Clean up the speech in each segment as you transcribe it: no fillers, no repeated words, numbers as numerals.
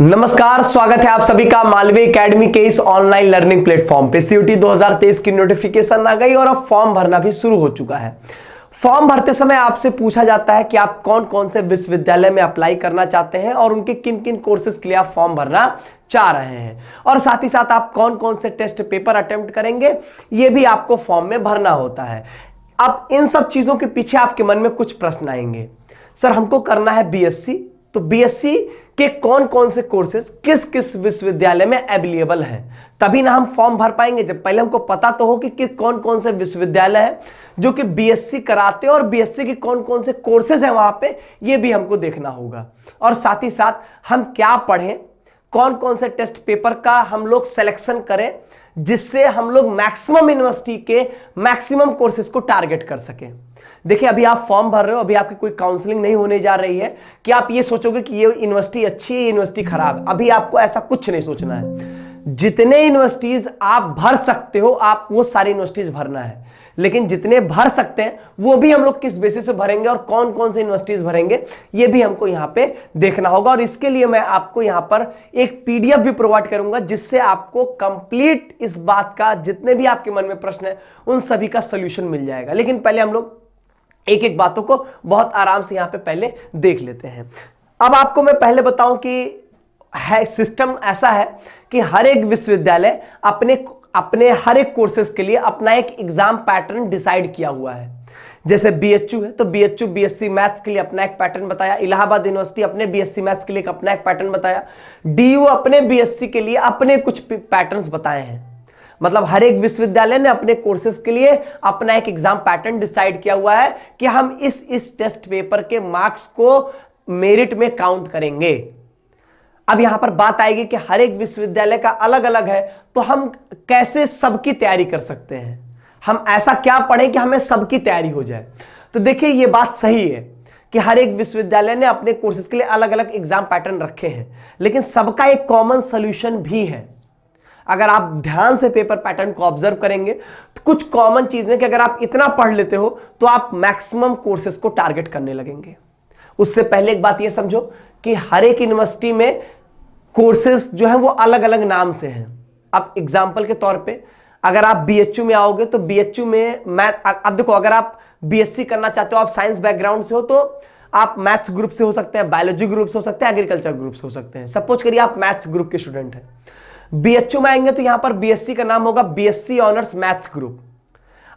नमस्कार, स्वागत है आप सभी का मालवी एकेडमी के इस ऑनलाइन लर्निंग प्लेटफॉर्म पे। सीयूटी 2023 की नोटिफिकेशन आ गई और अब फॉर्म भरना भी शुरू हो चुका है। फॉर्म भरते समय आपसे पूछा जाता है कि आप कौन कौन से विश्वविद्यालय में अप्लाई करना चाहते हैं और उनके किन किन कोर्सेज के लिए आप फॉर्म भरना चाह रहे हैं, और साथ ही साथ आप कौन कौन से टेस्ट पेपर अटेम्प्ट करेंगे, ये भी आपको फॉर्म में भरना होता है। अब इन सब चीजों के पीछे आपके मन में कुछ प्रश्न आएंगे। सर, हमको करना है बीएससी, तो बीएससी के कौन कौन से कोर्सेज किस किस विश्वविद्यालय में अवेलेबल हैं, तभी ना हम फॉर्म भर पाएंगे। जब पहले हमको पता तो हो कि कौन कौन से विश्वविद्यालय हैं जो कि बीएससी कराते हैं और बीएससी के कौन कौन से कोर्सेज हैं वहां पे, ये भी हमको देखना होगा। और साथ ही साथ हम क्या पढ़ें, कौन कौन से टेस्ट पेपर का हम लोग सिलेक्शन करें जिससे हम लोग मैक्सिमम यूनिवर्सिटी के मैक्सिमम कोर्सेज को टारगेट कर सकें। देखिए, अभी आप फॉर्म भर रहे हो, अभी आपकी कोई काउंसलिंग नहीं होने जा रही है कि आप ये सोचोगे कि ये यूनिवर्सिटी अच्छी है, यूनिवर्सिटी खराब है। अभी आपको ऐसा कुछ नहीं सोचना है। जितने यूनिवर्सिटीज आप भर सकते हो, आप वो सारी यूनिवर्सिटीज भरना है। लेकिन जितने भर सकते हैं वो भी हम लोग किस बेसिस से भरेंगे और कौन कौन से यूनिवर्सिटीज भरेंगे, ये भी हमको यहां पे देखना होगा। और इसके लिए मैं आपको यहां पर एक पीडीएफ भी प्रोवाइड करूंगा जिससे आपको कंप्लीट इस बात का, जितने भी आपके मन में प्रश्न है, उन सभी का सोल्यूशन मिल जाएगा। लेकिन पहले हम लोग एक एक बातों को बहुत आराम से यहां पे पहले देख लेते हैं। अब आपको मैं पहले बताऊं कि सिस्टम ऐसा है कि हर एक विश्वविद्यालय अपने हर एक कोर्सेज के लिए अपना एक एग्जाम पैटर्न डिसाइड किया हुआ है। जैसे बीएचयू है तो बीएचयू बीएससी मैथ्स के लिए अपना एक पैटर्न बताया, इलाहाबाद यूनिवर्सिटी अपने बीएससी मैथ्स के लिए अपना एक पैटर्न बताया, डीयू अपने बीएससी के लिए अपने कुछ पैटर्न्स बताए हैं। मतलब हर एक विश्वविद्यालय ने अपने कोर्सेज के लिए अपना एक एग्जाम पैटर्न डिसाइड किया हुआ है कि हम इस टेस्ट पेपर के मार्क्स को मेरिट में काउंट करेंगे। अब यहां पर बात आएगी कि हर एक विश्वविद्यालय का अलग अलग है, तो हम कैसे सबकी तैयारी कर सकते हैं, हम ऐसा क्या पढ़ें कि हमें सबकी तैयारी हो जाए। तो देखिए, यह बात सही है कि हर एक विश्वविद्यालय ने अपने कोर्सेज के लिए अलग अलग एग्जाम पैटर्न रखे हैं, लेकिन सबका एक कॉमन सोल्यूशन भी है। अगर आप ध्यान से पेपर पैटर्न को ऑब्जर्व करेंगे तो कुछ कॉमन चीजें कि अगर आप इतना पढ़ लेते हो तो आप मैक्सिमम कोर्सेज को टारगेट करने लगेंगे। उससे पहले एक बात यह समझो कि हर एक यूनिवर्सिटी में कोर्सेज जो है वो अलग अलग नाम से हैं। अब एग्जांपल के तौर पे अगर आप बीएचयू में आओगे तो बीएचयू में मैथ, अब देखो, अगर आप बीएससी करना चाहते हो, आप साइंस बैकग्राउंड से हो, तो आप मैथ्स ग्रुप से हो सकते हैं, बायोलॉजी ग्रुप से हो सकते हैं, एग्रीकल्चर ग्रुप से हो सकते हैं। सपोज करिए आप मैथ्स ग्रुप के स्टूडेंट हैं, बीएचयू में आएंगे तो यहां पर बीएससी का नाम होगा बीएससी ऑनर्स मैथ्स ग्रुप।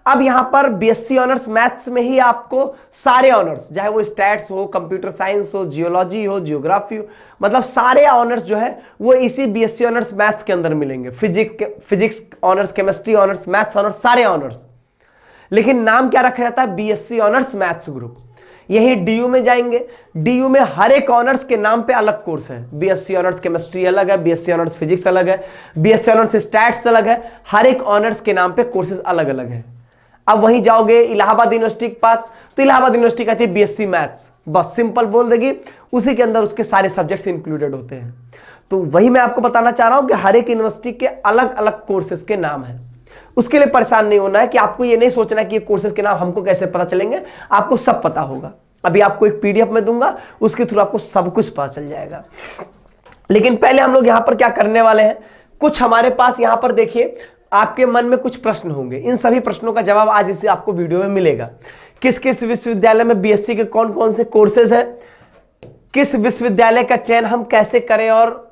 अब यहां पर बीएससी ऑनर्स मैथ्स में ही आपको सारे ऑनर्स, चाहे वो स्टैट्स हो, कंप्यूटर साइंस हो, जियोलॉजी हो, जियोग्राफी हो, मतलब सारे ऑनर्स जो है वो इसी बीएससी ऑनर्स मैथ्स के अंदर मिलेंगे। Physics honours, chemistry honours, maths honours, सारे ऑनर्स। लेकिन नाम क्या रखा जाता है? BSc honours maths group. यही डीयू में जाएंगे, डीयू में हर एक ऑनर्स के नाम पे अलग कोर्स है। बीएससी ऑनर्स केमिस्ट्री अलग है, बीएससी ऑनर्स फिजिक्स अलग है, बीएससी ऑनर्स स्टैट्स अलग है। हर एक ऑनर्स के नाम पे कोर्सेज अलग अलग है। अब वहीं जाओगे इलाहाबाद यूनिवर्सिटी के पास, तो इलाहाबाद यूनिवर्सिटी कहती है बीएससी मैथ्स, बस सिंपल बोल देगी, उसी के अंदर उसके सारे सब्जेक्ट्स इंक्लूडेड होते हैं। तो वही मैं आपको बताना चाह रहा हूं कि हर एक यूनिवर्सिटी के अलग अलग कोर्सेज के नाम है। उसके लिए परेशान नहीं होना है कि आपको ये नहीं सोचना कि ये कोर्सेज के नाम हमको कैसे पता चलेंगे, आपको सब पता होगा। अभी आपको एक पीडीएफ में दूंगा, उसके थ्रू आपको सब कुछ पता चल जाएगा। लेकिन पहले हम लोग यहां पर क्या करने वाले हैं, कुछ हमारे पास यहां पर देखिए, आपके मन में कुछ प्रश्न होंगे। इन सभी प्रश्नों का जवाब आज इसे आपको वीडियो में मिलेगा। किस किस विश्वविद्यालय में बीएससी के कौन कौन से कोर्सेज हैं, किस विश्वविद्यालय का चयन हम कैसे करें और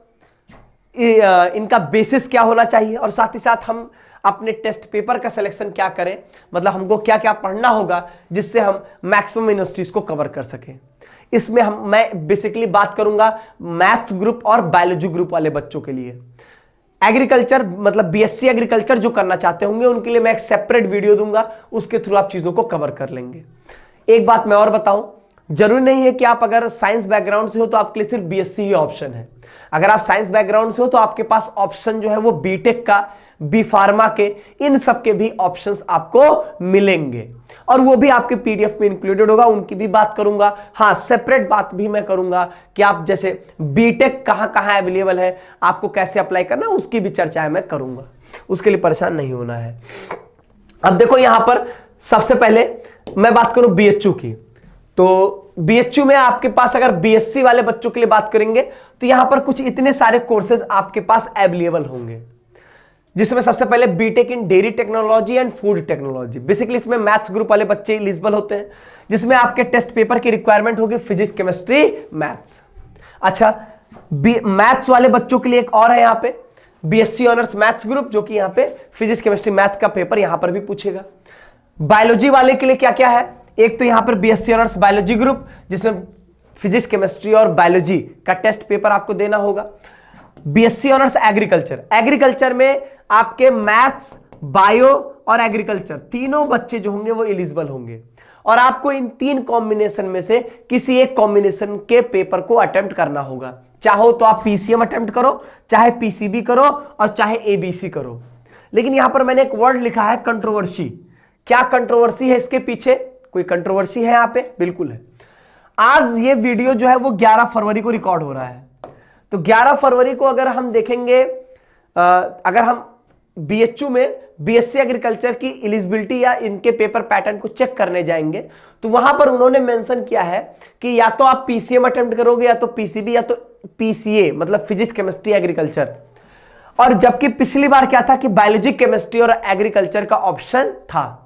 इनका बेसिस क्या होना चाहिए, और साथ ही साथ हम अपने टेस्ट पेपर का सिलेक्शन क्या करें, मतलब हमको क्या क्या पढ़ना होगा जिससे हम मैक्सिमम यूनिवर्सिटीज को कवर कर सकें। इसमें मैं बेसिकली बात करूंगा मैथ्स ग्रुप और बायोलॉजी ग्रुप वाले बच्चों के लिए। एग्रीकल्चर, मतलब बीएससी एग्रीकल्चर जो करना चाहते होंगे उनके लिए मैं एक सेपरेट वीडियो दूंगा, उसके थ्रू आप चीजों को कवर कर लेंगे। एक बात मैं और बताऊं, जरूरी नहीं है कि आप अगर साइंस बैकग्राउंड से हो तो आपके लिए सिर्फ बीएससी ही ऑप्शन है। अगर आप साइंस बैकग्राउंड से हो तो आपके पास ऑप्शन जो है वो बीटेक का, बी फार्मा के, इन सब के भी ऑप्शंस आपको मिलेंगे, और वो भी आपके पीडीएफ में इंक्लूडेड होगा, उनकी भी बात करूंगा। हाँ, सेपरेट बात भी मैं करूंगा कि आप जैसे बीटेक कहां कहां अवेलेबल है, आपको कैसे अप्लाई करना, उसकी भी चर्चाएं मैं करूंगा। उसके लिए परेशान नहीं होना है। अब देखो, यहां पर सबसे पहले मैं बात करूं बीएचयू की, तो बीएचयू में आपके पास अगर बीएससी वाले बच्चों के लिए बात करेंगे तो यहां पर कुछ इतने सारे कोर्सेज आपके पास अवेलेबल होंगे, जिसमें सबसे पहले BTech in dairy technology and food technology. Basically इसमें मैथ्स ग्रुप वाले बच्चे एलिजिबल होते हैं, जिसमें आपके टेस्ट पेपर की रिक्वायरमेंट होगी फिजिक्स, केमिस्ट्री, मैथ्स। अच्छा, मैथ्स वाले बच्चों के लिए एक और है यहां पे बीएससी ऑनर्स मैथ्स ग्रुप, जो कि यहां पे फिजिक्स, केमिस्ट्री, मैथ्स का पेपर यहां पर भी पूछेगा। बायोलॉजी वाले के लिए क्या क्या है, एक तो यहां पर बीएससी ऑनर्स बायोलॉजी ग्रुप, जिसमें फिजिक्स, केमिस्ट्री और बायोलॉजी का टेस्ट पेपर आपको देना होगा। बीएससी ऑनर्स एग्रीकल्चर, एग्रीकल्चर में आपके मैथ्स, बायो और एग्रीकल्चर तीनों बच्चे जो होंगे वो एलिजिबल होंगे, और आपको इन तीन कॉम्बिनेशन में से किसी एक कॉम्बिनेशन के पेपर को अटेम्प्ट करना होगा। चाहो तो आप पीसीएम अटेम्प्ट करो, चाहे पीसीबी करो, और चाहे एबीसी करो। लेकिन यहां पर मैंने एक वर्ड लिखा है कंट्रोवर्सी। क्या कंट्रोवर्सी है इसके पीछे? कोई कंट्रोवर्सी है यहां पे? बिल्कुल है। आज ये वीडियो जो है वो 11 फरवरी को रिकॉर्ड हो रहा है, तो 11 फरवरी को अगर हम देखेंगे, अगर हम बीएचयू में बीएससी एग्रीकल्चर की एलिजिबिलिटी या इनके पेपर पैटर्न को चेक करने जाएंगे, तो वहां पर उन्होंने मेंशन किया है कि या तो आप पीसीएम अटेम्प्ट करोगे, या तो पीसीबी, या तो पीसीए, मतलब फिजिक्स, केमिस्ट्री, एग्रीकल्चर। और जबकि पिछली बार क्या था कि बायोलॉजी, केमिस्ट्री और एग्रीकल्चर का ऑप्शन था।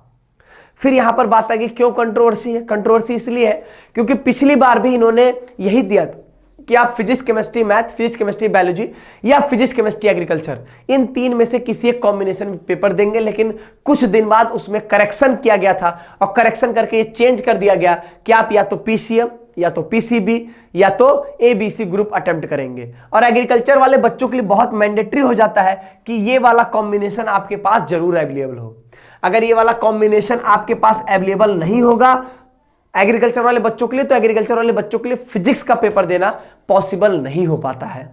फिर यहां पर बात आ गई क्यों कंट्रोवर्सी है। कंट्रोवर्सी इसलिए है क्योंकि पिछली बार भी इन्होंने यही दिया था कि आप physics, chemistry, math, physics, chemistry, biology या फिजिक्स, केमिस्ट्री, एग्रीकल्चर, इन तीन में से किसी एक कॉम्बिनेशन में पेपर देंगे। लेकिन कुछ दिन बाद उसमें करेक्शन किया गया था, और करेक्शन करके ये चेंज कर दिया गया कि आप या तो पीसीएम, या तो पीसीबी, या तो एबीसी ग्रुप अटेम्प्ट करेंगे। और एग्रीकल्चर वाले बच्चों के लिए बहुत मैंडेटरी हो जाता है कि ये वाला कॉम्बिनेशन आपके पास जरूर अवेलेबल हो। अगर ये वाला कॉम्बिनेशन आपके पास अवेलेबल नहीं होगा एग्रीकल्चर वाले बच्चों के लिए, तो एग्रीकल्चर वाले बच्चों के लिए फिजिक्स का पेपर देना पॉसिबल नहीं हो पाता है।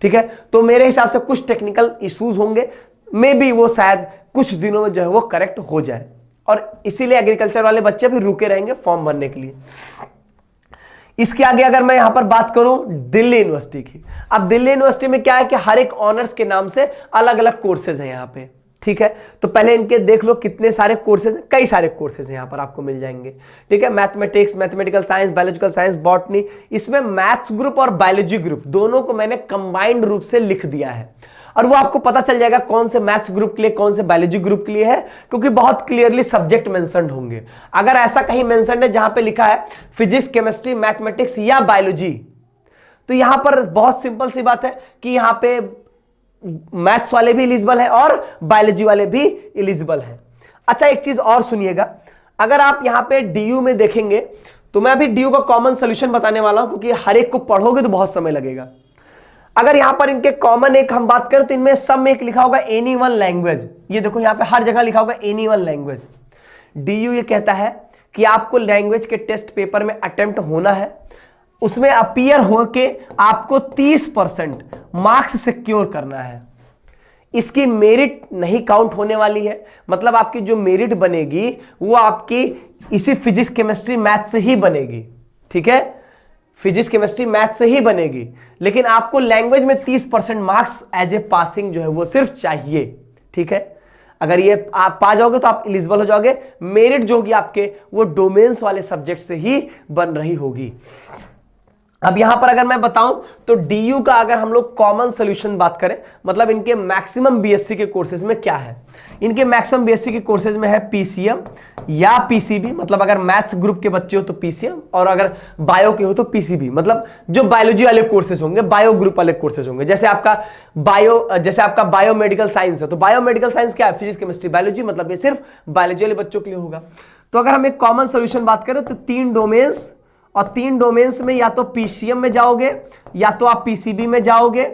ठीक है, तो मेरे हिसाब से कुछ टेक्निकल इश्यूज होंगे, मे बी वो शायद कुछ दिनों में जो है वो करेक्ट हो जाए, और इसीलिए एग्रीकल्चर वाले बच्चे भी रुके रहेंगे फॉर्म भरने के लिए। इसके आगे अगर मैं यहां पर बात करूं दिल्ली यूनिवर्सिटी की, अब दिल्ली यूनिवर्सिटी में क्या है कि हर एक ऑनर्स के नाम से अलग अलग कोर्सेज हैं यहां पे। ठीक है, तो पहले इनके देख लो कितने सारे कोर्सेज हैं, कई सारे कोर्सेज यहां पर आपको मिल जाएंगे। ठीक है, mathematics, mathematical science, biological science, botany, इसमें मैथ्स ग्रुप और बायोलॉजी ग्रुप दोनों को मैंने कंबाइंड रूप से लिख दिया है, और वो आपको पता चल जाएगा कौन से मैथ्स ग्रुप के लिए, कौन से बायोलॉजी ग्रुप के लिए है, क्योंकि बहुत क्लियरली सब्जेक्ट मेंशन्ड होंगे। अगर ऐसा कहीं मेंशन्ड है जहां पे लिखा है फिजिक्स, केमिस्ट्री, मैथमेटिक्स या बायोलॉजी, तो यहां पर बहुत सिंपल सी बात है कि यहां पे मैथ्स वाले भी एलिजिबल हैं और बायोलॉजी वाले भी एलिजिबल हैं। अच्छा, एक चीज और सुनिएगा, अगर आप यहां पे डीयू में देखेंगे, तो मैं अभी डीयू का कॉमन सॉल्यूशन बताने वाला हूं, क्योंकि हर एक को पढ़ोगे तो बहुत समय लगेगा। अगर यहां पर इनके कॉमन एक हम बात करें, तो इनमें सब में एक लिखा होगा एनी वन लैंग्वेज। ये देखो यहां पे हर जगह लिखा होगा एनी वन लैंग्वेज। डीयू ये कहता है कि आपको लैंग्वेज के टेस्ट पेपर में अटेम्प्ट होना है, उसमें अपीयर होके आपको 30% मार्क्स सिक्योर करना है। इसकी मेरिट नहीं काउंट होने वाली है, मतलब आपकी जो मेरिट बनेगी वो आपकी इसी फिजिक्स, केमिस्ट्री, मैथ से ही बनेगी। ठीक है, फिजिक्स, केमिस्ट्री, मैथ से ही बनेगी, लेकिन आपको लैंग्वेज में 30% मार्क्स एज ए पासिंग जो है वो सिर्फ चाहिए। ठीक है, अगर ये आप पा जाओगे तो आप एलिजिबल हो जाओगे। मेरिट जो होगी आपके वो डोमेन्स वाले सब्जेक्ट से ही बन रही होगी। अब यहां पर अगर मैं बताऊं तो डीयू का अगर हम लोग कॉमन सॉल्यूशन बात करें, मतलब इनके मैक्सिमम बीएससी के कोर्सेज में क्या है, इनके मैक्सिमम बीएससी के कोर्सेज में है पीसीएम या पीसीबी, मतलब अगर मैथ्स ग्रुप के बच्चे हो तो पीसीएम, और अगर बायो के हो तो पीसीबी, मतलब जो बायोलॉजी वाले कोर्सेज होंगे, बायो ग्रुप वाले कोर्सेज होंगे। जैसे आपका बायो मेडिकल साइंस है, तो बायो मेडिकल साइंस क्या है, फिजिक्स, केमिस्ट्री, बायोलॉजी, मतलब ये सिर्फ बायोलॉजी वाले बच्चों के लिए होगा। तो अगर हम एक कॉमन सोल्यूशन बात करें तो 3 डोमेन्स, और 3 डोमेन्स में या तो पीसीएम में जाओगे या तो आप पीसीबी में जाओगे,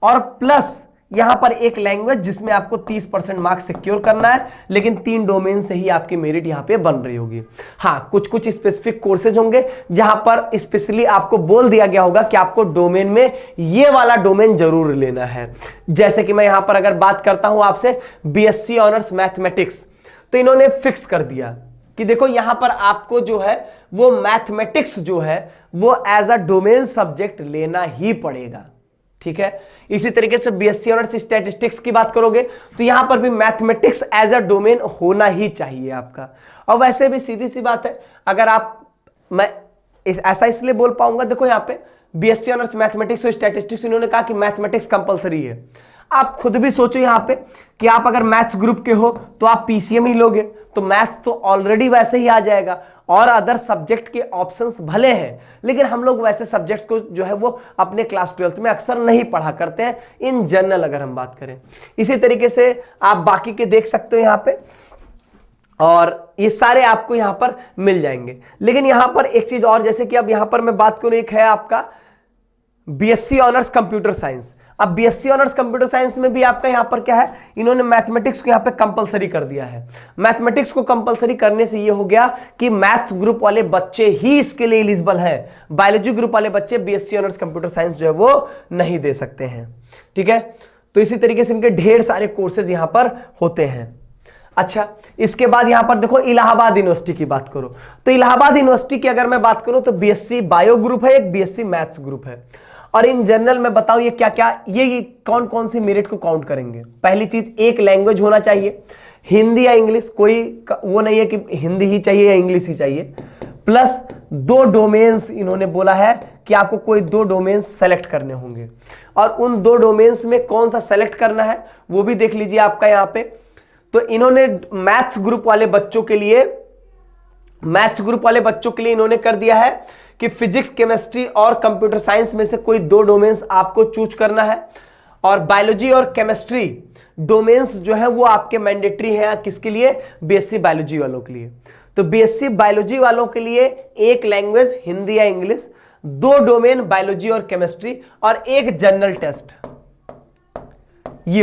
और प्लस यहां पर एक लैंग्वेज जिसमें आपको 30% मार्क्स सिक्योर करना है, लेकिन 3 डोमेन से ही आपकी मेरिट यहां पे बन रही होगी। हां, कुछ स्पेसिफिक कोर्सेज होंगे जहां पर स्पेशली आपको बोल दिया गया होगा कि आपको डोमेन में ये वाला डोमेन जरूर लेना है। जैसे कि मैं यहां पर अगर बात करता हूं आपसे बीएससी ऑनर्स मैथमेटिक्स, तो इन्होंने फिक्स कर दिया कि देखो यहां पर आपको जो है वो मैथमेटिक्स जो है वो एज अ डोमेन सब्जेक्ट लेना ही पड़ेगा। ठीक है, इसी तरीके से बीएससी ऑनर्स स्टैटिस्टिक्स की बात करोगे तो यहां पर भी मैथमेटिक्स एज अ डोमेन होना ही चाहिए आपका। और वैसे भी सीधी सी बात है, अगर आप मैं ऐसा इसलिए बोल पाऊंगा, देखो यहाँ पे बीएससी ऑनर्स मैथमेटिक्स और स्टैटिस्टिक्स, इन्होंने कहा कि मैथमेटिक्स कंपलसरी है। आप खुद भी सोचो यहाँ पे कि आप अगर मैथ्स ग्रुप के हो तो आप पीसीएम ही लोगे, तो मैथ्स तो ऑलरेडी वैसे ही आ जाएगा, और अदर सब्जेक्ट के ऑप्शंस भले हैं, लेकिन हम लोग वैसे सब्जेक्ट्स को जो है वो अपने क्लास 12th में अक्सर नहीं पढ़ा करते हैं, इन जनरल अगर हम बात करें। इसी तरीके से आप बाकी के देख सकते हो यहाँ पे, और ये सारे आपको यहां पर मिल जाएंगे। लेकिन यहां पर एक चीज और, जैसे कि अब यहां पर मैं बात करूं, एक है आपका बीएससी ऑनर्स कंप्यूटर साइंस। अब बीएससी ऑनर्स कंप्यूटर साइंस में भी आपका यहां पर क्या है, इन्होंने मैथमेटिक्स को यहां पे कंपलसरी कर दिया है। मैथमेटिक्स को कंपलसरी करने से ये हो गया कि मैथ्स ग्रुप वाले बच्चे ही इसके लिए एलिजिबल हैं, बायोलॉजी ग्रुप वाले बच्चे बीएससी ऑनर्स कंप्यूटर साइंस जो है वो नहीं दे सकते हैं। ठीक है, तो इसी तरीके से इनके ढेर सारे कोर्सेज यहां पर होते हैं। अच्छा, इसके बाद यहां पर देखो इलाहाबाद यूनिवर्सिटी की बात करो, तो इलाहाबाद यूनिवर्सिटी की अगर मैं बात करूं तो बीएससी बायो ग्रुप है, एक बीएससी मैथ्स ग्रुप है। और इन जनरल में बताओ ये क्या क्या, ये कौन कौन सी मेरिट को काउंट करेंगे। पहली चीज, एक लैंग्वेज होना चाहिए, हिंदी या इंग्लिश, कोई वो नहीं है कि हिंदी ही चाहिए या इंग्लिश ही चाहिए। प्लस 2 डोमेन्स इन्होंने बोला है कि आपको कोई 2 डोमेन्स सेलेक्ट करने होंगे, और उन 2 डोमेन्स में कौन सा सेलेक्ट करना है वो भी देख लीजिए आपका यहां पे। तो इन्होंने मैथ्स ग्रुप वाले बच्चों के लिए इन्होंने कर दिया है कि फिजिक्स, केमिस्ट्री और कंप्यूटर साइंस में से कोई 2 डोमेन्स आपको चूज करना है, और बायोलॉजी और केमिस्ट्री डोमेन्स जो है वो आपके मैंडेटरी हैं, किसके लिए, बीएससी बायोलॉजी वालों के लिए। तो बीएससी बायोलॉजी वालों के लिए एक लैंग्वेज हिंदी या इंग्लिश, 2 डोमेन बायोलॉजी और केमिस्ट्री, और एक जनरल टेस्ट ये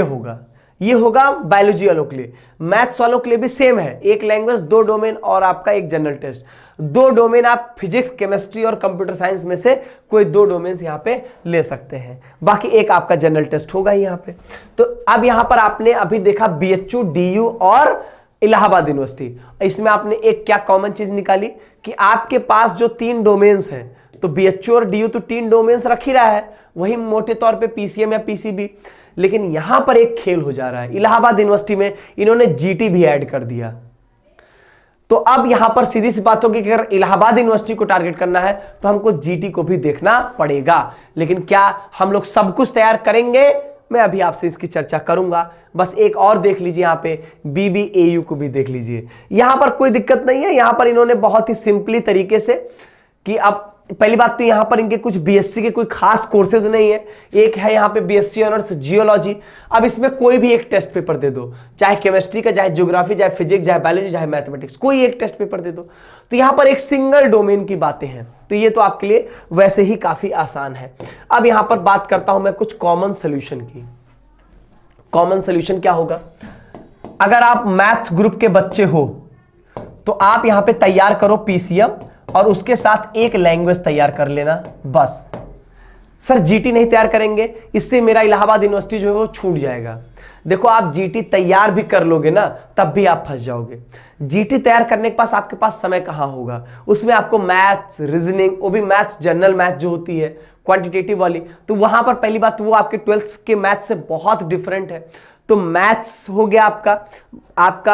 होगा बायोलॉजी वालों के लिए। मैथ्स वालों के लिए भी सेम है, एक लैंग्वेज, 2 डोमेन और आपका एक जनरल टेस्ट। 2 डोमेन आप फिजिक्स, केमिस्ट्री और कंप्यूटर साइंस में से कोई 2 डोमेन यहां पे ले सकते हैं, बाकी एक आपका जनरल टेस्ट होगा यहां पे। तो अब यहां पर आपने अभी देखा बीएचयू, डीयू और इलाहाबाद यूनिवर्सिटी, इसमें आपने एक क्या कॉमन चीज निकाली कि आपके पास जो 3 डोमेन्स हैं, तो बीएचयू और डीयू तो 3 डोमेन्स रख ही रहा है, वही मोटे तौर पे पीसीएम या पीसीबी। लेकिन यहां पर एक खेल हो जा रहा है, इलाहाबाद यूनिवर्सिटी में इन्होंने जीटी भी ऐड कर दिया। तो अब यहां पर सीधी सी बात होगी कि अगर इलाहाबाद यूनिवर्सिटी को टारगेट करना है तो हमको जीटी को भी देखना पड़ेगा। लेकिन क्या हम लोग सब कुछ तैयार करेंगे, मैं अभी आपसे इसकी चर्चा करूंगा। बस एक और देख लीजिए, यहां पे बीबीएयू को भी देख लीजिए, यहां पर कोई दिक्कत नहीं है। यहां पर इन्होंने बहुत ही सिंपली तरीके से कि अब पहली बात तो यहां पर इनके कुछ बीएससी के कोई खास कोर्सेज नहीं है। एक है यहां पे बीएससी ऑनर्स जियोलॉजी, अब इसमें कोई भी एक टेस्ट पेपर दे दो, चाहे केमिस्ट्री का, चाहे ज्योग्राफी, चाहे फिजिक्स, चाहे बायोलॉजी, चाहे मैथमेटिक्स, कोई एक टेस्ट पेपर दे दो। तो यहां पर एक सिंगल डोमेन की बातें हैं, तो ये तो आपके लिए वैसे ही काफी आसान है। अब यहां पर बात करता हूं मैं कुछ कॉमन सोल्यूशन की। कॉमन सोल्यूशन क्या होगा, अगर आप मैथ्स ग्रुप के बच्चे हो तो आप यहां पे तैयार करो पीसीएम और उसके साथ एक लैंग्वेज तैयार कर लेना बस। सर जीटी नहीं तैयार करेंगे, इससे मेरा इलाहाबाद यूनिवर्सिटी जो है वो छूट जाएगा। देखो आप जीटी तैयार भी कर लोगे ना, तब भी आप फंस जाओगे। जीटी तैयार करने के पास आपके पास समय कहां होगा, उसमें आपको मैथ्स, रीजनिंग, वो भी मैथ्स जनरल मैथ जो होती है क्वांटिटेटिव वाली, तो वहां पर पहली बात तो वो आपके 12th के मैथ्स से बहुत डिफरेंट है। तो मैथ्स हो गया आपका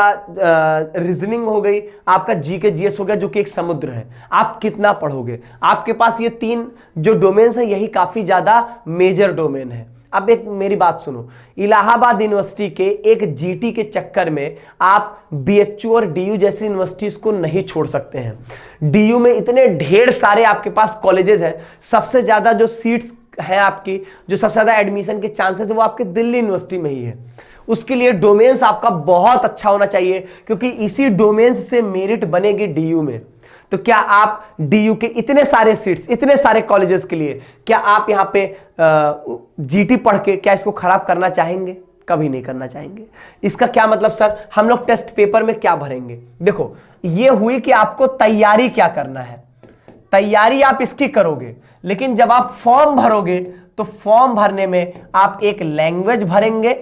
रीजनिंग हो गई, आपका जीके जीएस हो गया, जो कि एक समुद्र है। आप कितना पढ़ोगे, आपके पास ये 3 जो डोमेन्स है यही काफी ज्यादा मेजर डोमेन है। अब एक मेरी बात सुनो, इलाहाबाद यूनिवर्सिटी के एक जीटी के चक्कर में आप बीएचयू और डीयू जैसी यूनिवर्सिटीज को नहीं छोड़ सकते हैं। डीयू में इतने ढेर सारे आपके पास कॉलेजेस हैं, सबसे ज्यादा जो सीट्स है आपकी, जो सबसे ज्यादा एडमिशन के चांसेस है वो आपके दिल्ली यूनिवर्सिटी में ही है। उसके लिए डोमेन्स आपका बहुत अच्छा होना चाहिए, क्योंकि इसी डोमेन्स से मेरिट बनेगी डीयू में। तो क्या आप डीयू के इतने सारे सीट्स, इतने सारे कॉलेजेस के लिए क्या आप यहां पे जीटी पढ़ के क्या इसको खराब करना चाहेंगे? कभी नहीं करना चाहेंगे। इसका क्या मतलब सर, हम लोग टेस्ट पेपर में क्या भरेंगे? देखो ये हुई कि आपको तैयारी क्या करना है, तैयारी आप इसकी करोगे, लेकिन जब आप फॉर्म भरोगे तो फॉर्म भरने में आप एक लैंग्वेज भरेंगे,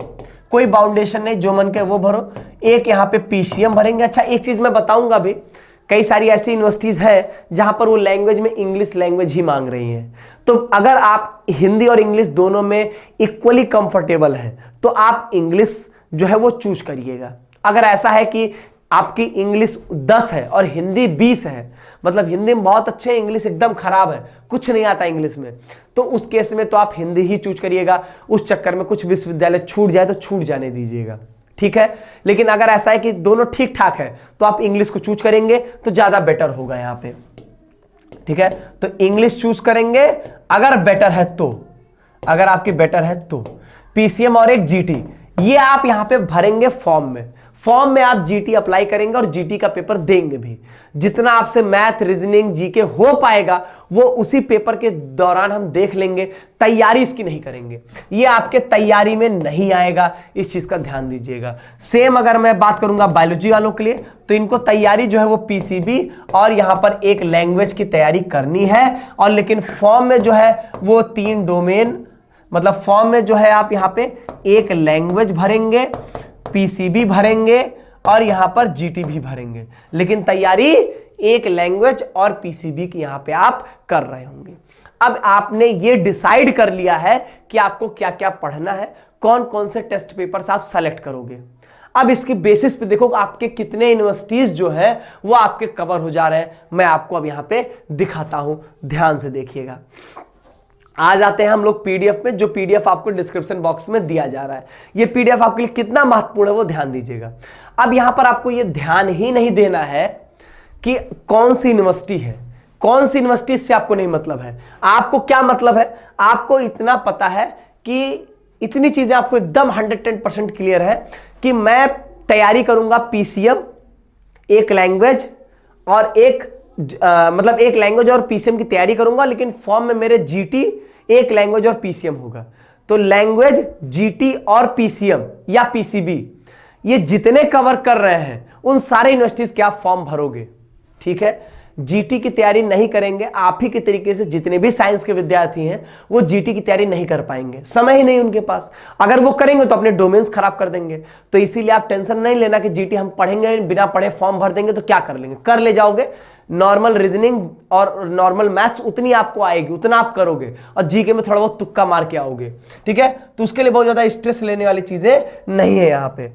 कोई बाउंडेशन नहीं, जो मन के वो भरो। एक यहां पे पीसीएम भरेंगे। अच्छा एक चीज मैं बताऊंगा भी, कई सारी ऐसी यूनिवर्सिटीज हैं जहां पर वो लैंग्वेज में इंग्लिश लैंग्वेज ही मांग रही हैं। तो अगर आप हिंदी और इंग्लिश दोनों में इक्वली कंफर्टेबल हैं तो आप इंग्लिश जो है वो चूज करिएगा। अगर ऐसा है कि आपकी इंग्लिश 10 है और हिंदी 20 है, मतलब हिंदी में बहुत अच्छे हैं, इंग्लिश एकदम खराब है, कुछ नहीं आता इंग्लिश में, तो उस केस में तो आप हिंदी ही चूज करिएगा। उस चक्कर में कुछ विश्वविद्यालय छूट जाए तो छूट जाने दीजिएगा, ठीक है। लेकिन अगर ऐसा है कि दोनों ठीक ठाक है तो आप इंग्लिश को चूज करेंगे तो ज्यादा बेटर होगा यहां पे, ठीक है। तो इंग्लिश चूज करेंगे अगर बेटर है तो, अगर आपकी बेटर है तो पीसीएम और एक जीटी ये आप यहां पे भरेंगे फॉर्म में। फॉर्म में आप जीटी अप्लाई करेंगे और जीटी का पेपर देंगे भी। जितना आपसे मैथ, रीजनिंग, जीके हो पाएगा वो उसी पेपर के दौरान हम देख लेंगे, तैयारी इसकी नहीं करेंगे, ये आपके तैयारी में नहीं आएगा, इस चीज का ध्यान दीजिएगा। सेम अगर मैं बात करूंगा बायोलॉजी वालों के लिए तो इनको तैयारी जो है वो पीसीबी और यहां पर एक लैंग्वेज की तैयारी करनी है, और लेकिन फॉर्म में जो है वो 3 डोमेन, मतलब फॉर्म में जो है आप यहां पे एक लैंग्वेज भरेंगे, पीसीबी भरेंगे और यहां पर जीटी भी भरेंगे, लेकिन तैयारी एक लैंग्वेज और पीसीबी की यहां पे आप कर रहे होंगे। अब आपने ये डिसाइड कर लिया है कि आपको क्या क्या पढ़ना है, कौन कौन से टेस्ट पेपर्स आप सेलेक्ट करोगे। अब इसके बेसिस पे देखो आपके कितने यूनिवर्सिटीज जो है वो आपके कवर हो जा रहे हैं, मैं आपको अब यहां पे दिखाता हूं, ध्यान से देखिएगा। आ जाते हैं हम लोग पीडीएफ में, जो पीडीएफ आपको डिस्क्रिप्शन बॉक्स में दिया जा रहा है। ये पीडीएफ आपके लिए कितना महत्वपूर्ण है वो ध्यान दीजिएगा। अब यहां पर आपको ये ध्यान ही नहीं देना है कि कौन सी यूनिवर्सिटी है, कौन सी यूनिवर्सिटी से आपको नहीं मतलब है। आपको क्या मतलब है, आपको इतना पता है कि इतनी चीजें आपको एकदम 110% क्लियर है कि मैं तैयारी करूंगा पीसीएम, एक लैंग्वेज और मतलब एक लैंग्वेज और पीसीएम की तैयारी करूंगा, लेकिन फॉर्म में मेरे जीटी, एक लैंग्वेज और पीसीएम होगा। तो लैंग्वेज, जीटी और पीसीएम या पीसीबी ये जितने कवर कर रहे हैं उन सारे यूनिवर्सिटीज के आप फॉर्म भरोगे, ठीक है। जीटी की तैयारी नहीं करेंगे आप ही के तरीके से जितने भी साइंस के विद्यार्थी हैं वो जीटी की तैयारी नहीं कर पाएंगे, समय ही नहीं उनके पास। अगर वो करेंगे तो अपने डोमेन्स खराब कर देंगे। तो इसीलिए आप टेंशन नहीं लेना कि जीटी हम पढ़ेंगे, बिना पढ़े फॉर्म भर देंगे तो क्या कर लेंगे, कर ले जाओगे। नॉर्मल रीजनिंग और नॉर्मल मैथ्स उतनी आपको आएगी, उतना आप करोगे, और जीके में थोड़ा बहुत तुक्का मार के आओगे, ठीक है। तो उसके लिए बहुत ज्यादा स्ट्रेस लेने वाली चीजें नहीं है यहां पे।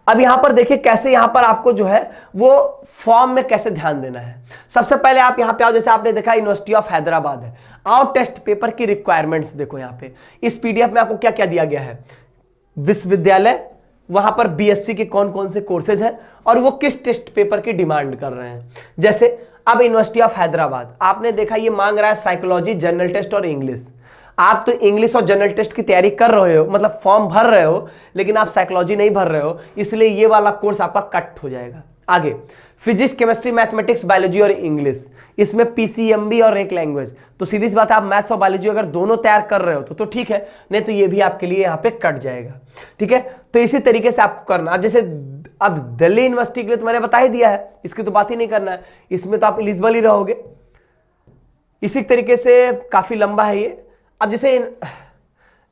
अब यहां पर देखिए कैसे यहां पर आपको जो है वो फॉर्म में कैसे ध्यान देना है। सबसे पहले आप यहां पे आओ, जैसे आपने देखा यूनिवर्सिटी ऑफ हैदराबाद है, आओ टेस्ट पेपर की रिक्वायरमेंट्स देखो। यहां पे इस पीडीएफ में आपको क्या क्या दिया गया है, विश्वविद्यालय, वहां पर बीएससी के कौन कौन से कोर्सेज हैं और वो किस टेस्ट पेपर की डिमांड कर रहे हैं। जैसे अब यूनिवर्सिटी ऑफ हैदराबाद आपने देखा ये मांग रहा है साइकोलॉजी, जनरल टेस्ट और इंग्लिश। आप तो इंग्लिश और जनरल टेस्ट की तैयारी कर रहे हो, मतलब फॉर्म भर रहे हो, लेकिन आप साइकोलॉजी नहीं भर रहे हो, इसलिए ये वाला कोर्स आपका कट हो जाएगा। आगे फिजिक्स, केमिस्ट्री, मैथमेटिक्स, बायोलॉजी और इंग्लिश, इसमें पीसीएमबी और एक लैंग्वेज। तो सीधी सी बात है, आप मैथ्स और बायोलॉजी अगर दोनों तैयार कर रहे हो तो ठीक है, नहीं तो ये भी आपके लिए यहाँ पे कट जाएगा, ठीक है। तो इसी तरीके से आपको करना। अब जैसे अब दिल्ली यूनिवर्सिटी के लिए तो मैंने बता ही दिया है, इसकी तो बात ही नहीं करना है, इसमें तो आप एलिजिबल ही रहोगे। इसी तरीके से काफी लंबा है ये। अब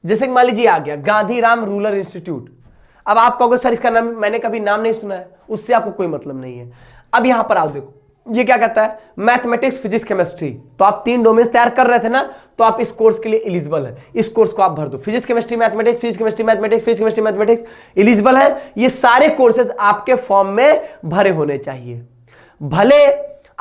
जैसे मान लीजिए आ गया गांधीराम रूरल इंस्टीट्यूट। अब आप कहोगे सर इसका नाम मैंने कभी नाम नहीं सुना है, उससे आपको कोई मतलब नहीं है। अब यहां पर आओ, देखो ये क्या कहता है, मैथमेटिक्स, फिजिक्स, केमिस्ट्री। तो आप 3 डोमेन्स तैयार कर रहे थे ना, तो आप इस कोर्स के लिए एलिजिबल है, इस कोर्स को आप भर दो। Physics chemistry mathematics, physics chemistry mathematics, physics chemistry mathematics eligible है। ये सारे कोर्सेज आपके फॉर्म में भरे होने चाहिए। भले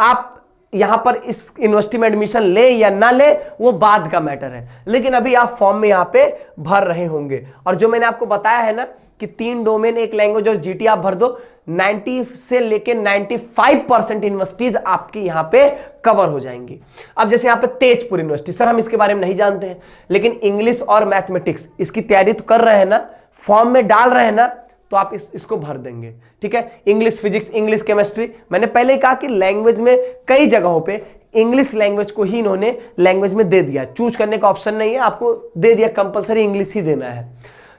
आप यहां पर इस यूनिवर्सिटी में एडमिशन ले या ना ले वो बाद का मैटर है, लेकिन अभी आप फॉर्म में यहां पे भर रहे होंगे। और जो मैंने आपको बताया है ना कि 3 डोमेन, एक लैंग्वेज और जीटी आप भर दो, 90 से लेके 95% यूनिवर्सिटीज आपकी यहां पे कवर हो जाएंगी। अब जैसे यहां पे तेजपुर यूनिवर्सिटी, सर हम इसके बारे में नहीं जानते हैं, लेकिन इंग्लिश और मैथमेटिक्स इसकी तैयारी तो कर रहे हैं ना, फॉर्म में डाल रहे हैं ना, तो आप इसको भर देंगे, ठीक है। इंग्लिश, फिजिक्स, इंग्लिश, केमिस्ट्री, मैंने पहले ही कहा कि लैंग्वेज में कई जगहों पे इंग्लिश लैंग्वेज को ही इन्होंने लैंग्वेज में दे दिया, चूज करने का ऑप्शन नहीं है, आपको दे दिया कंपलसरी इंग्लिश ही देना है।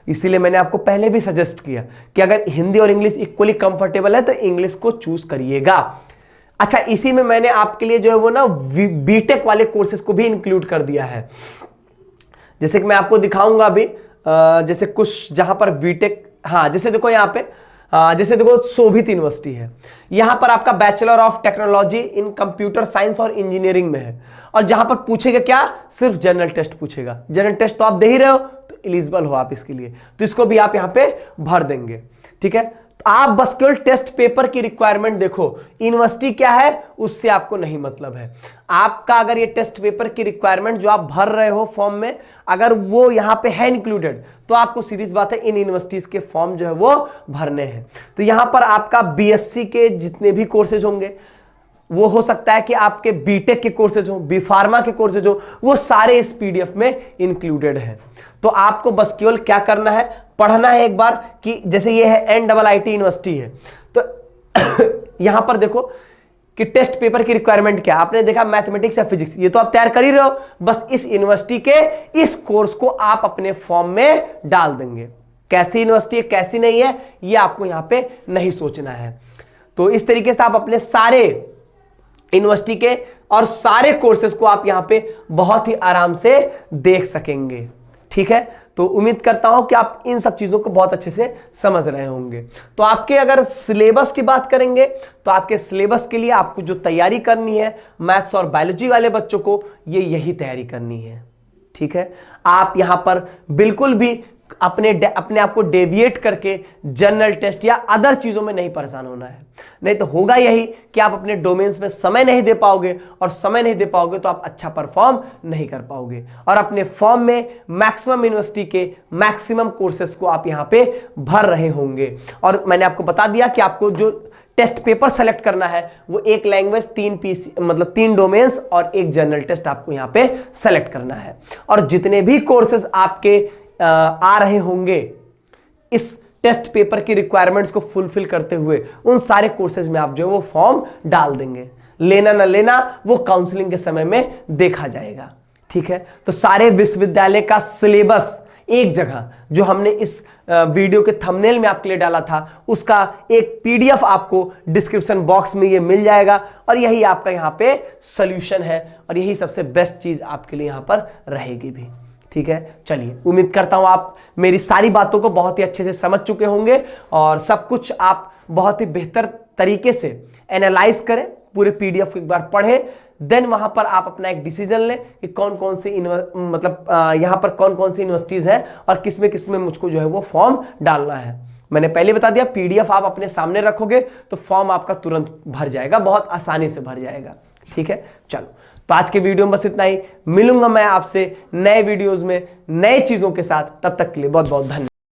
इसीलिए मैंने आपको पहले भी सजेस्ट किया कि अगर हिंदी और इंग्लिश इक्वली कंफर्टेबल है तो इंग्लिश को चूज करिएगा। अच्छा, इसी में मैंने आपके लिए जो है वो ना बीटेक वाले कोर्सेज को भी इंक्लूड कर दिया है। जैसे कि मैं आपको दिखाऊंगा अभी, जैसे कुछ जहां पर बीटेक, हाँ जैसे देखो यहाँ पे, जैसे देखो शोभित यूनिवर्सिटी है, यहां पर आपका bachelor of technology in computer science और इंजीनियरिंग में है, और जहां पर पूछेगा क्या, सिर्फ जनरल टेस्ट पूछेगा। जनरल टेस्ट तो आप दे ही रहे हो, तो एलिजिबल हो आप इसके लिए, तो इसको भी आप यहां पे भर देंगे, ठीक है। तो आप बस केवल टेस्ट पेपर की रिक्वायरमेंट देखो, यूनिवर्सिटी क्या है उससे आपको नहीं मतलब है। आपका अगर ये टेस्ट पेपर की रिक्वायरमेंट जो आप भर रहे हो फॉर्म में, अगर वो यहां पे है इंक्लूडेड, तो आपको सीरीज बात है इन यूनिवर्सिटीज के फॉर्म जो है वो भरने हैं। तो यहां पर आपका बीएससी के जितने भी कोर्सेज होंगे, वो हो सकता है कि आपके बीटेक के कोर्सेज हो, बी फार्मा के कोर्सेज हो, वो सारे इस पीडीएफ में इंक्लूडेड है। तो आपको बस केवल क्या करना है, पढ़ना है एक बार कि जैसे ये है NIIT यूनिवर्सिटी है, तो यहां पर देखो कि टेस्ट पेपर की रिक्वायरमेंट क्या है। आपने देखा मैथमेटिक्स या फिजिक्स, ये तो आप तैयार कर ही रहे हो, बस इस यूनिवर्सिटी के इस कोर्स को आप अपने फॉर्म में डाल देंगे। कैसी यूनिवर्सिटी है कैसी नहीं है ये आपको यहां पे नहीं सोचना है। तो इस तरीके से आप अपने सारे यूनिवर्सिटी के और सारे कोर्सेज को आप यहां पे बहुत ही आराम से देख सकेंगे। ठीक है, तो उम्मीद करता हूं कि आप इन सब चीजों को बहुत अच्छे से समझ रहे होंगे। तो आपके अगर सिलेबस की बात करेंगे तो आपके सिलेबस के लिए आपको जो तैयारी करनी है, मैथ्स और बायोलॉजी वाले बच्चों को यही तैयारी करनी है। ठीक है, आप यहां पर बिल्कुल भी अपने आप को डेविएट करके जनरल टेस्ट या अदर चीजों में नहीं परेशान होना है। नहीं तो होगा यही कि आप अपने डोमेन्स में समय नहीं दे पाओगे, और समय नहीं दे पाओगे तो आप अच्छा परफॉर्म नहीं कर पाओगे, और अपने फॉर्म में मैक्सिमम यूनिवर्सिटी के मैक्सिमम कोर्सेज को आप यहां पे भर रहे होंगे। और मैंने आपको बता दिया कि आपको जो टेस्ट पेपर सेलेक्ट करना है वो एक लैंग्वेज, 3 पीसी मतलब 3 डोमेन्स और एक जनरल टेस्ट आपको यहां पे सेलेक्ट करना है। और जितने भी कोर्सेज आपके आ रहे होंगे इस टेस्ट पेपर की रिक्वायरमेंट्स को फुलफिल करते हुए, उन सारे कोर्सेज में आप जो है वो फॉर्म डाल देंगे। लेना ना लेना वो काउंसलिंग के समय में देखा जाएगा। ठीक है, तो सारे विश्वविद्यालय का सिलेबस एक जगह, जो हमने इस वीडियो के थंबनेल में आपके लिए डाला था, उसका एक पीडीएफ आपको डिस्क्रिप्शन बॉक्स में ये मिल जाएगा, और यही आपका यहाँ पे सॉल्यूशन है, और यही सबसे बेस्ट चीज आपके लिए यहाँ पर रहेगी भी। ठीक है, चलिए उम्मीद करता हूं आप मेरी सारी बातों को बहुत ही अच्छे से समझ चुके होंगे, और सब कुछ आप बहुत ही बेहतर तरीके से एनालाइज करें, पूरे पीडीएफ को एक बार पढ़ें, देन वहां पर आप अपना एक डिसीजन लें कि कौन कौन सी यहां पर कौन कौन सी यूनिवर्सिटीज हैं और किसमें मुझको जो है वो फॉर्म डालना है। मैंने पहले बता दिया, पीडीएफ आप अपने सामने रखोगे तो फॉर्म आपका तुरंत भर जाएगा, बहुत आसानी से भर जाएगा। ठीक है, चलो तो आज के वीडियो में बस इतना ही। मिलूंगा मैं आपसे नए वीडियोस में नए चीजों के साथ, तब तक के लिए बहुत बहुत धन्यवाद।